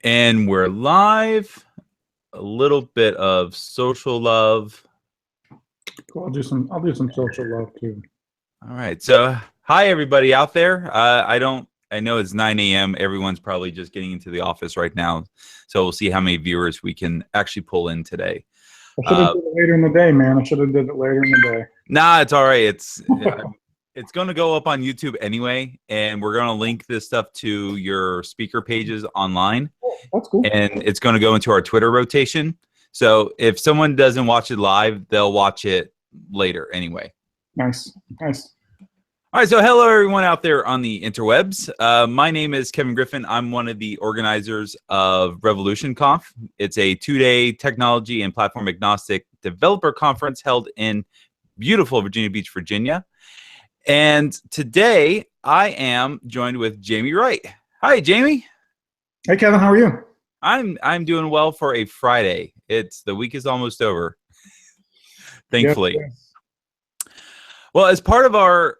And we're live. A little bit of social love. Cool. I'll do some social love too. All right. So, hi everybody out there. I know it's 9 a.m. Everyone's probably just getting into the office right now. So we'll see how many viewers we can actually pull in today. I should have did it later in the day, man. I should have did it later in the day. Nah, it's all right. It's going to go up on YouTube anyway, and we're going to link this stuff to your speaker pages online. Oh, that's cool. And it's going to go into our Twitter rotation. So if someone doesn't watch it live, they'll watch it later anyway. Nice. All right, so hello everyone out there on the interwebs. My name is Kevin Griffin. I'm one of the organizers of RevolutionConf. It's a 2-day technology and platform agnostic developer conference held in beautiful Virginia Beach, Virginia. And today I am joined with Jamie Wright. Hi, Jamie. Hey, Kevin. How are you? I'm doing well for a Friday. The week is almost over, thankfully. Yes. Well, as part of our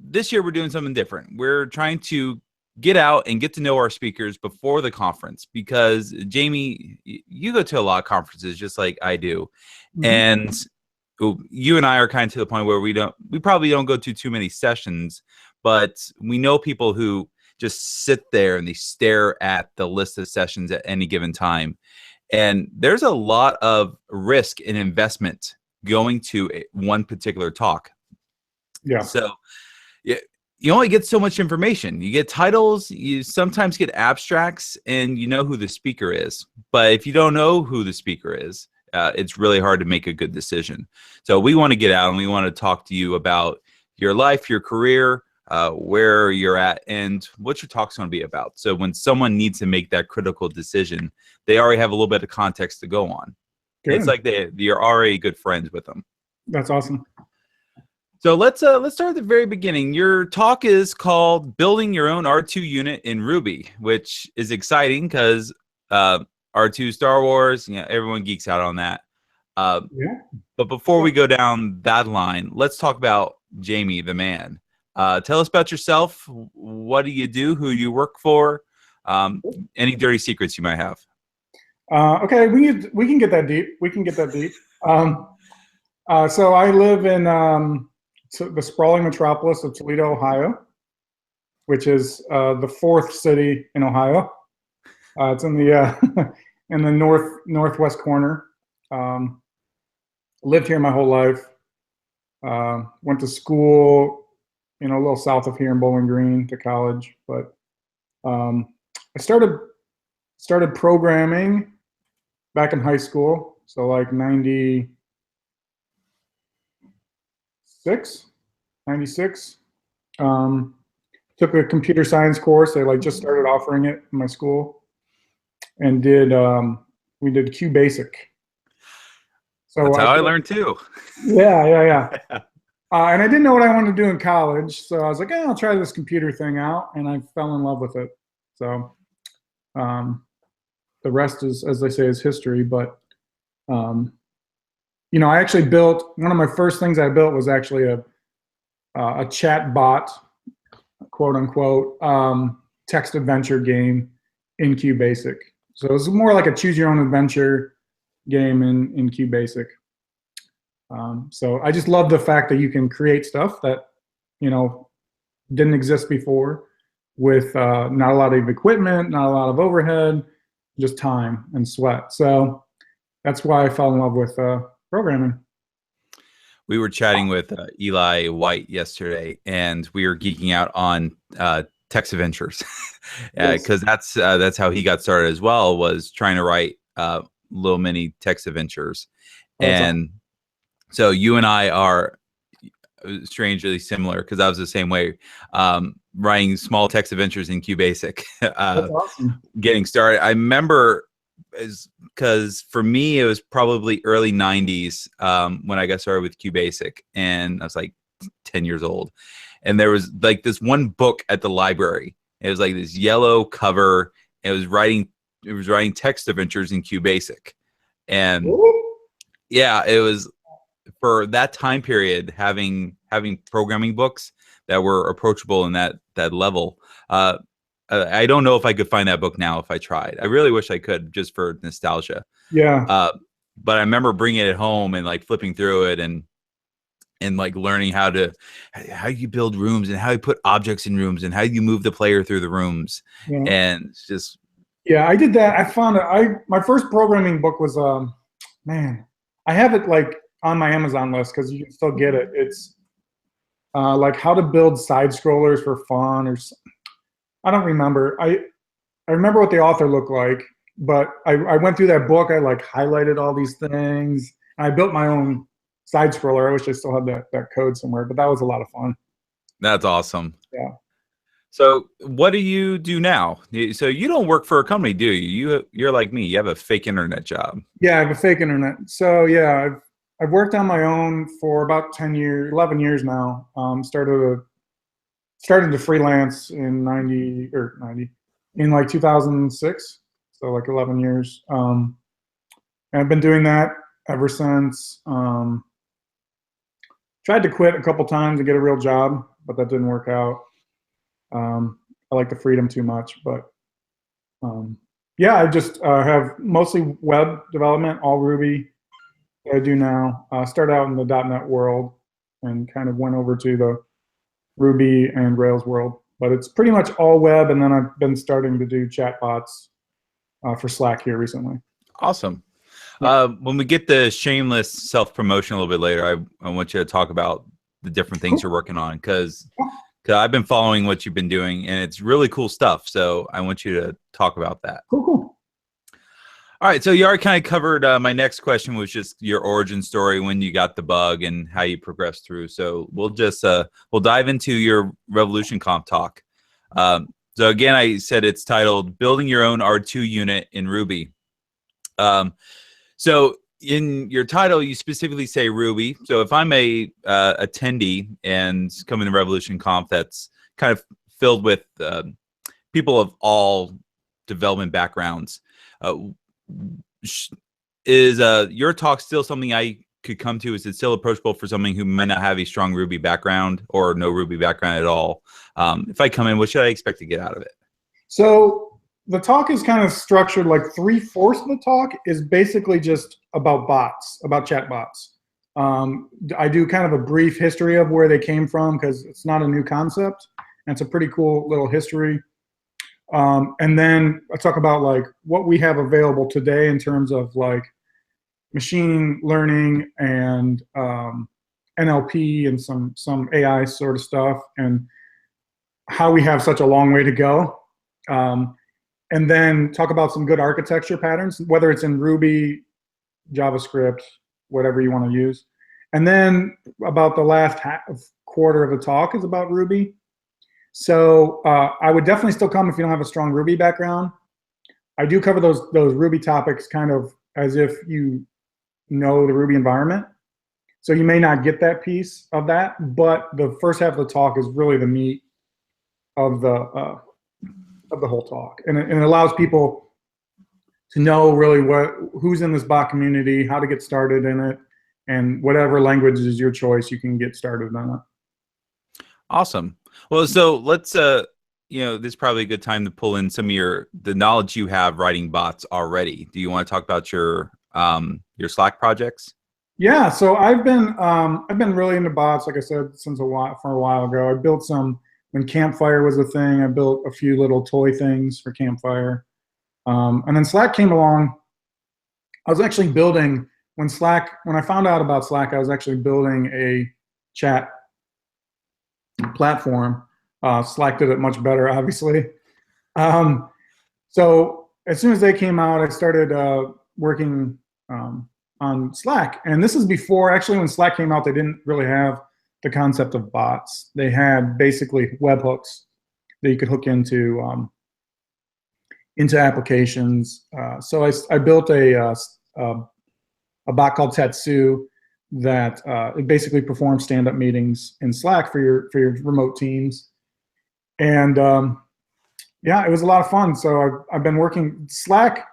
this year, we're doing something different. We're trying to get out and get to know our speakers before the conference because, Jamie, you go to a lot of conferences just like I do. Mm-hmm. And you and I are kind of to the point where we probably don't go to too many sessions, but we know people who just sit there and they stare at the list of sessions at any given time. And there's a lot of risk and investment going to one particular talk. Yeah. So you only get so much information. You get titles, you sometimes get abstracts, and you know who the speaker is. But if you don't know who the speaker is, it's really hard to make a good decision. So we want to get out and we want to talk to you about your life, your career, where you're at, and what your talk's going to be about. So when someone needs to make that critical decision, they already have a little bit of context to go on. Good. It's like you're already good friends with them. That's awesome. So let's start at the very beginning. Your talk is called "Building Your Own R2 Unit in Ruby," which is exciting because R2 Star Wars, everyone geeks out on that. Yeah. But before we go down that line, let's talk about Jamie, the man. Tell us about yourself. What do you do? Who you work for? Any dirty secrets you might have? Okay, we can get that deep. So I live in the sprawling metropolis of Toledo, Ohio, which is the fourth city in Ohio. It's in the in the northwest corner. Lived here my whole life. Went to school, a little south of here in Bowling Green to college, but I started programming back in high school, so like 96. Took a computer science course. They just started offering it in my school, and we did QBasic. So that's how I learned too. Yeah. And I didn't know what I wanted to do in college, so I was like, I'll try this computer thing out, and I fell in love with it. So the rest is, as they say, is history. But I actually built one of my first things I built was actually a chat bot, quote unquote, text adventure game in QBasic. So it was more like a choose your own adventure game in QBasic. So I just love the fact that you can create stuff that didn't exist before with not a lot of equipment, not a lot of overhead, just time and sweat. So that's why I fell in love with programming. We were chatting with Eli White yesterday, and we were geeking out on text adventures because that's how he got started as well, was trying to write little mini text adventures. And so you and I are strangely similar because I was the same way, writing small text adventures in QBasic. That's awesome. Getting started. I remember because for me, it was probably early 90s when I got started with QBasic, and I was like 10 years old. And there was like this one book at the library. It was like this yellow cover. It was writing text adventures in QBasic. And yeah, it was for that time period, having programming books that were approachable in that level. I don't know if I could find that book now if I tried. I really wish I could, just for nostalgia. Yeah. But I remember bringing it home and like flipping through it and like learning how you build rooms and how you put objects in rooms and how you move the player through the rooms. Yeah. And it's just, yeah, I did that. I found my first programming book was man, I have it like on my Amazon list because you can still get it. It's like how to build side scrollers for fun, or I don't remember. I remember what the author looked like, but I went through that book. I like highlighted all these things. I built my own side scroller. I wish I still had that code somewhere, but that was a lot of fun. that's awesome. Yeah. So what do you do now? So you don't work for a company, do you? You're like me. You have a fake internet job. Yeah, I have a fake internet. So yeah, I've worked on my own for about 10 years, 11 years now. Started to freelance in 90 in like 2006. So like 11 years. And I've been doing that ever since. Tried to quit a couple times to get a real job, but that didn't work out. I like the freedom too much, but yeah, I just have mostly web development, all Ruby that I do now. Started out in the .NET world and kind of went over to the Ruby and Rails world, but it's pretty much all web. And then I've been starting to do chatbots for Slack here recently. Awesome. When we get the shameless self-promotion a little bit later, I want you to talk about the different things you're working on, because I've been following what you've been doing, and it's really cool stuff. So I want you to talk about that. Cool. All right. So you already kind of covered my next question, was just your origin story, when you got the bug and how you progressed through. So we'll just we'll dive into your RevolutionConf talk. So again, I said it's titled "Building Your Own R2 Unit in Ruby." So in your title, you specifically say Ruby. So if I'm a attendee and coming to RevolutionConf, that's kind of filled with people of all development backgrounds, is your talk still something I could come to? Is it still approachable for someone who might not have a strong Ruby background or no Ruby background at all? If I come in, what should I expect to get out of it? So the talk is kind of structured like 3/4 of the talk is basically just about bots, about chat bots. I do kind of a brief history of where they came from, because it's not a new concept, and it's a pretty cool little history. And then I talk about like what we have available today in terms of like machine learning and NLP and some AI sort of stuff, and how we have such a long way to go. And then talk about some good architecture patterns, whether it's in Ruby, JavaScript, whatever you want to use. And then about the last quarter of the talk is about Ruby. So I would definitely still come if you don't have a strong Ruby background. I do cover those Ruby topics kind of as if you know the Ruby environment. So you may not get that piece of that, but the first half of the talk is really the meat of the whole talk, and it allows people to know really who's in this bot community, how to get started in it, and whatever language is your choice, you can get started on it. Awesome. Well, so let's this is probably a good time to pull in some of the knowledge you have writing bots already. Do you want to talk about your Slack projects? Yeah, so I've been really into bots, like I said, for a while ago. I built some when Campfire was a thing. I built a few little toy things for Campfire. And then Slack came along. I was actually building, when I found out about Slack, I was actually building a chat platform. Slack did it much better, obviously. So as soon as they came out, I started working on Slack. And this is before, actually, when Slack came out, they didn't really have the concept of bots. They had basically webhooks that you could hook into applications. So I built a bot called Tatsu that it basically performs stand-up meetings in Slack for your remote teams. And yeah, it was a lot of fun. So I've been working Slack.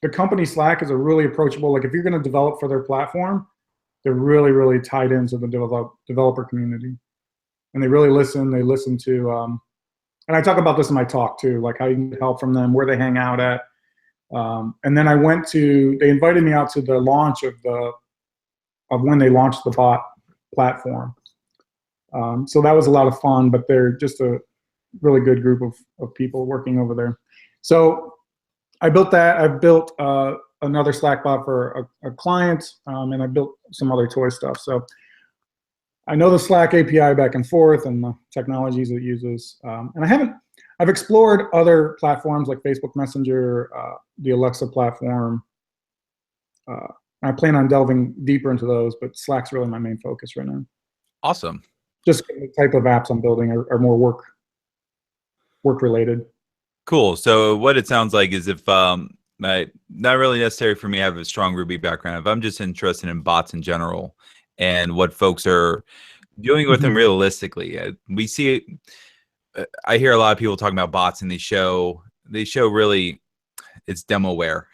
The company Slack is a really approachable, like if you're going to develop for their platform, they're really, really tied into the developer community. And they really listen. They listen to and I talk about this in my talk too, like how you can get help from them, where they hang out at. And then they invited me out to the launch of when they launched the bot platform. So that was a lot of fun, but they're just a really good group of people working over there. So I built that. I built another Slack bot for a client, and I built some other toy stuff. So I know the Slack API back and forth and the technologies it uses. And I've explored other platforms like Facebook Messenger, the Alexa platform. I plan on delving deeper into those, but Slack's really my main focus right now. Awesome. Just the type of apps I'm building are more work related. Cool. So what it sounds like is if not really necessary for me to have a strong Ruby background, if I'm just interested in bots in general and what folks are doing with them realistically, we see I hear a lot of people talking about bots, and they show really it's demoware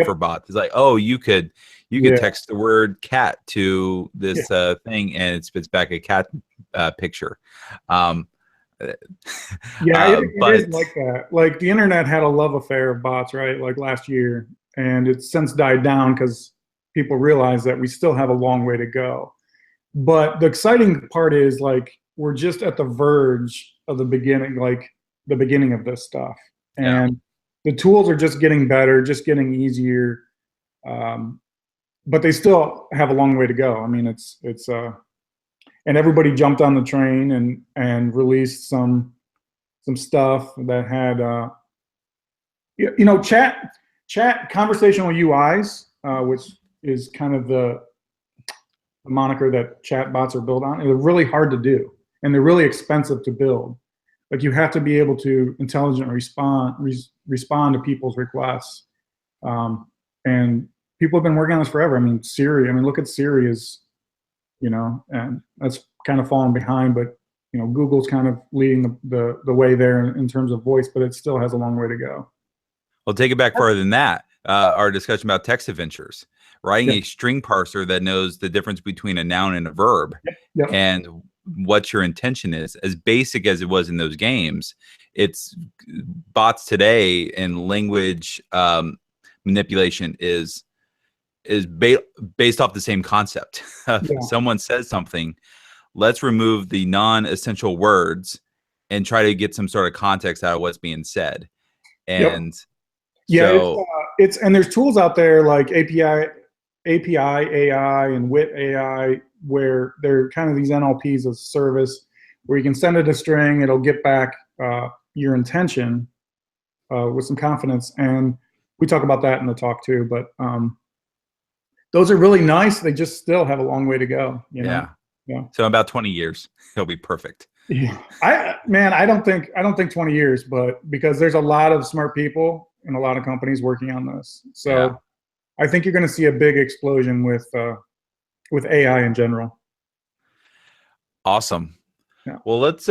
for bots. It's like, oh, you could text the word cat to this thing, and it spits back a cat picture. It is like that. Like the internet had a love affair of bots, right? Like last year, and it's since died down because people realize that we still have a long way to go. But the exciting part is like we're just at the verge of the beginning, like the beginning of this stuff, and the tools are just getting better, just getting easier, but they still have a long way to go. I mean, it's and everybody jumped on the train and released some stuff that had chat conversational UIs, which is kind of the moniker that chat bots are built on. They're really hard to do, and they're really expensive to build. Like you have to be able to intelligently respond to people's requests, and people have been working on this forever. I mean, Siri. I mean, look at Siri and that's kind of fallen behind, but Google's kind of leading the way there in terms of voice, but it still has a long way to go. Well, take it back further than that. Our discussion about text adventures, writing a string parser that knows the difference between a noun and a verb, and what your intention is. As basic as it was in those games, it's bots today, and language manipulation is based off the same concept. Someone says something, let's remove the non-essential words and try to get some sort of context out of what's being said. And it's and there's tools out there like API AI and WIT AI where they're kind of these NLPs as a service where you can send it a string, it'll get back your intention with some confidence, and we talk about that in the talk too. But those are really nice. They just still have a long way to go. You know? Yeah. So about 20 years, it'll be perfect. Yeah. I don't think 20 years, but because there's a lot of smart people and a lot of companies working on this. So I think you're going to see a big explosion with AI in general. Awesome. Yeah. Well, let's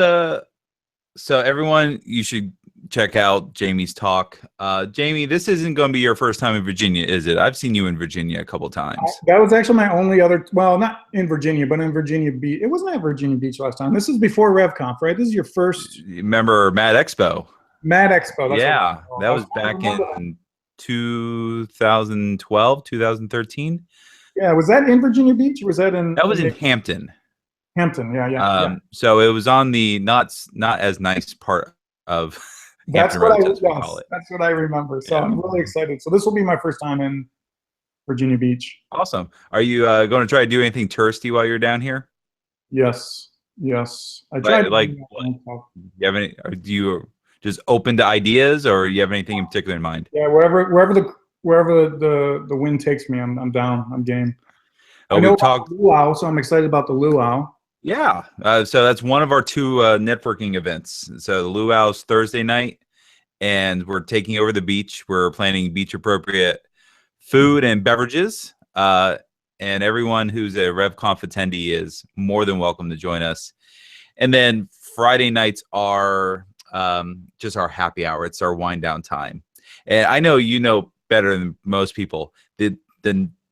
so everyone, you should check out Jamie's talk. Jamie, this isn't going to be your first time in Virginia, is it? I've seen you in Virginia a couple times. That was actually my only other, well, not in Virginia, but in Virginia Beach. It wasn't at Virginia Beach last time. This is before RevConf, right? This is your first. You remember Mad Expo? Mad Expo. That's that was back in 2012, 2013. Yeah, was that in Virginia Beach or was that in? That was in Hampton. Hampton, yeah. So it was on the not as nice part of That's Hampton what Roads, I as we call it. That's what I remember. So I'm really excited. So this will be my first time in Virginia Beach. Awesome. Are you going to try to do anything touristy while you're down here? Yes. I tried. You have any? Do you just open to ideas, or you have anything in particular in mind? Yeah, wherever the wind takes me, I'm down. I'm game. I know about the luau, so I'm excited about the luau. Yeah, so that's one of our two networking events. So the luau's Thursday night, and we're taking over the beach. We're planning beach-appropriate food and beverages, and everyone who's a RevConf attendee is more than welcome to join us. And then Friday nights are just our happy hour. It's our wind down time. And I know you know better than most people. The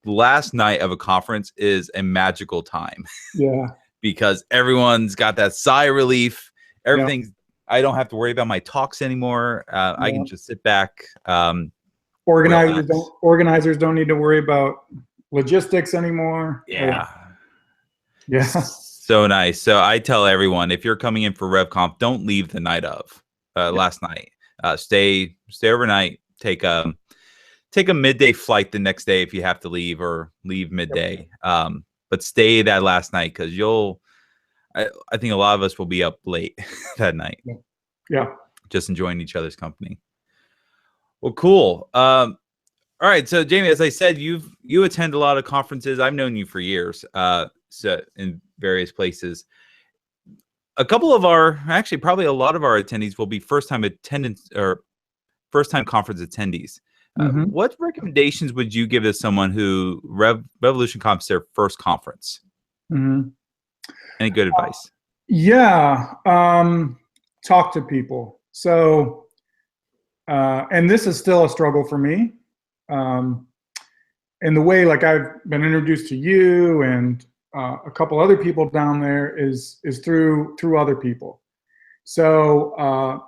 last night of a conference is a magical time. Yeah. Because everyone's got that sigh of relief. Everything's I don't have to worry about my talks anymore. I can just sit back. Organizers don't need to worry about logistics anymore. Yeah. Yeah. So nice. So I tell everyone, if you're coming in for RevConf, don't leave the night of last night. Stay overnight. Take a midday flight the next day if you have to leave, or leave midday. But stay that last night, because I think a lot of us will be up late that night. Yeah. Just enjoying each other's company. Well, cool. All right. So Jamie, as I said, you attend a lot of conferences. I've known you for years. So in various places. A couple of probably a lot of our attendees will be first-time attendance or first-time conference attendees. What recommendations would you give to someone who RevolutionConf is their first conference? Any good advice? Yeah, talk to people. So, and this is still a struggle for me. And the way, like, I've been introduced to you and a couple other people down there is through other people. So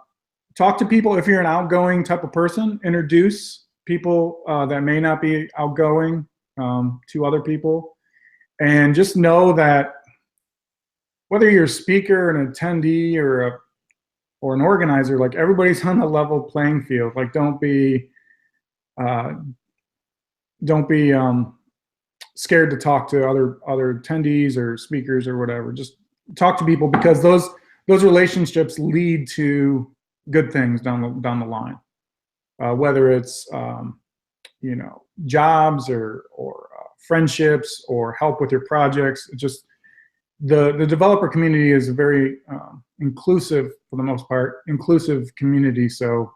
talk to people. If you're an outgoing type of person, introduce people that may not be outgoing to other people, and just know that whether you're a speaker, an attendee, or an organizer, like, everybody's on a level playing field. Like, don't be scared to talk to other attendees or speakers or whatever. Just talk to people, because those relationships lead to good things down the line. Whether it's jobs or friendships or help with your projects. Just the developer community is a very inclusive, for the most part, inclusive community. So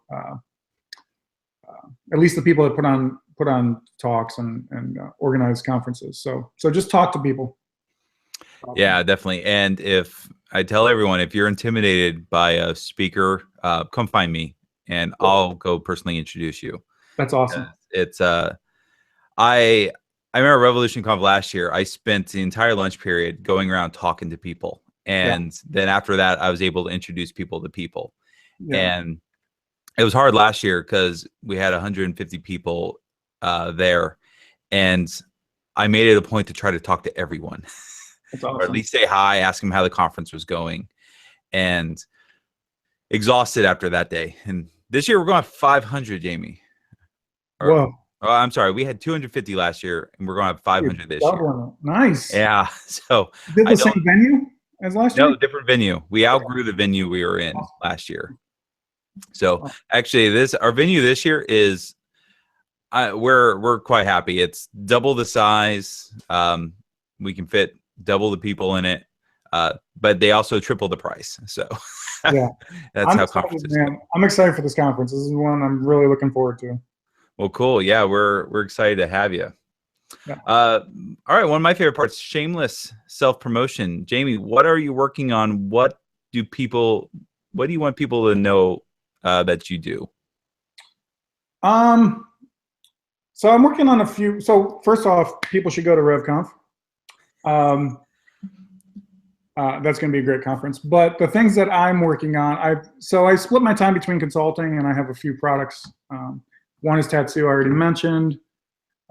at least the people that put on talks and organize conferences. So just talk to people. Yeah, definitely. And if I tell everyone, if you're intimidated by a speaker, come find me and I'll go personally introduce you. That's awesome. It's I remember RevolutionConf last year. I spent the entire lunch period going around talking to people, and then after that, I was able to introduce people to people. And it was hard last year because we had 150 people there, and I made it a point to try to talk to everyone. That's awesome. Or at least say hi, ask them how the conference was going, and exhausted after that day. And this year we're going to 500, Jamie. Whoa. Oh, I'm sorry. We had 250 last year, and we're going to have 500 this year. Nice. Yeah. So did the same venue as last year? No, different venue. We outgrew the venue we were in last year. So actually, our venue this year is we're quite happy. It's double the size. We can fit double the people in it, but they also triple the price. So yeah, that's how conferences go. I'm excited for this conference. This is one I'm really looking forward to. Well, cool. Yeah, we're excited to have you. Yeah. All right, one of my favorite parts: shameless self-promotion. Jamie, what are you working on? What do you want people to know that you do? So I'm working on a few. So first off, people should go to RevConf. That's going to be a great conference. But the things that I'm working on, I split my time between consulting, and I have a few products. One is Tatsu, I already mentioned.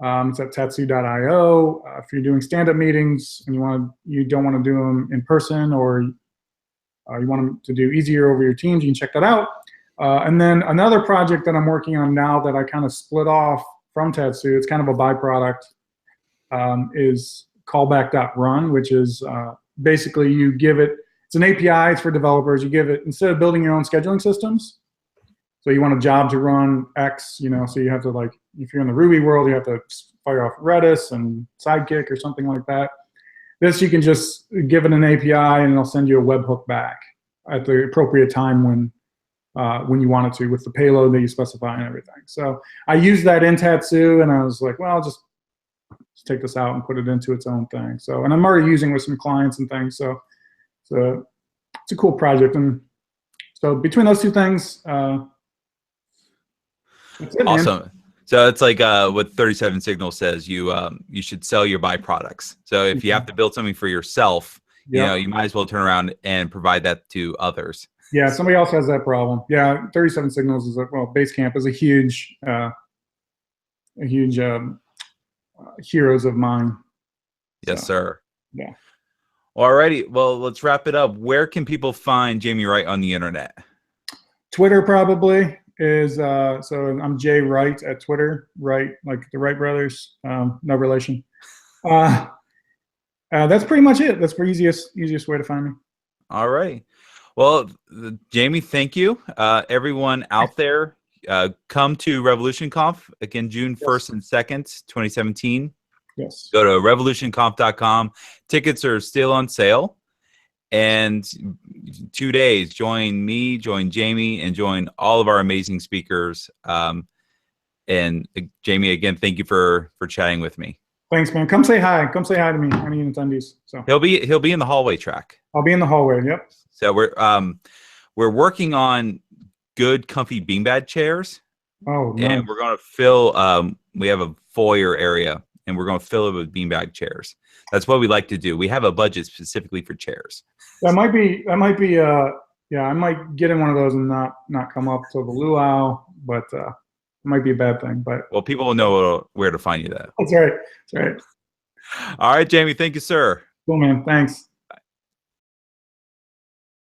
It's at Tatsu.io. If you're doing stand-up meetings and you don't want to do them in person, or you want them to do easier over your Teams, you can check that out. And then another project that I'm working on now that I kind of split off from Tatsu, it's kind of a byproduct, is Callback.run, which is basically it's an API, it's for developers. You give it, instead of building your own scheduling systems, so you want a job to run X, so you have to, like, if you're in the Ruby world, you have to fire off Redis and Sidekick or something like that. This, you can just give it an API and it'll send you a webhook back at the appropriate time when you want it to, with the payload that you specify and everything. So I used that in Tatsu, and I was like, well, I'll just take this out and put it into its own thing. So, and I'm already using it with some clients and things. So it's a cool project. And so between those two things, that's it, awesome. Man. So it's like what 37 Signal says, you should sell your byproducts. So if you have to build something for yourself, you might as well turn around and provide that to others. Yeah, somebody else has that problem. Yeah, 37 Signals is Basecamp is a huge heroes of mine. Yes, So, sir. yeah. Alrighty, well, let's wrap it up. Where can people find Jamie Wright on the internet? Twitter probably is so I'm Jay Wright at Twitter, Wright like the Wright brothers, no relation. That's pretty much it. That's the easiest way to find me. All right. Well, Jamie, thank you. Everyone out there, come to RevolutionConf again, June 1st and 2nd, 2017. Yes. Go to revolutionconf.com. Tickets are still on sale. And 2 days, join me, join Jamie, and join all of our amazing speakers. And Jamie, again, thank you for chatting with me. Thanks, man. Come say hi. Come say hi to me. Any attendees. So He'll be in the hallway track. I'll be in the hallway. Yep. So we're working on good, comfy beanbag chairs. Oh, nice. And we're going to fill. We have a foyer area, and we're going to fill it with beanbag chairs. That's what we like to do. We have a budget specifically for chairs. That might be. Yeah, I might get in one of those and not come up till the luau, but it might be a bad thing. But well, people will know where to find you. That's right. That's right. All right, Jamie. Thank you, sir. Cool, man. Thanks.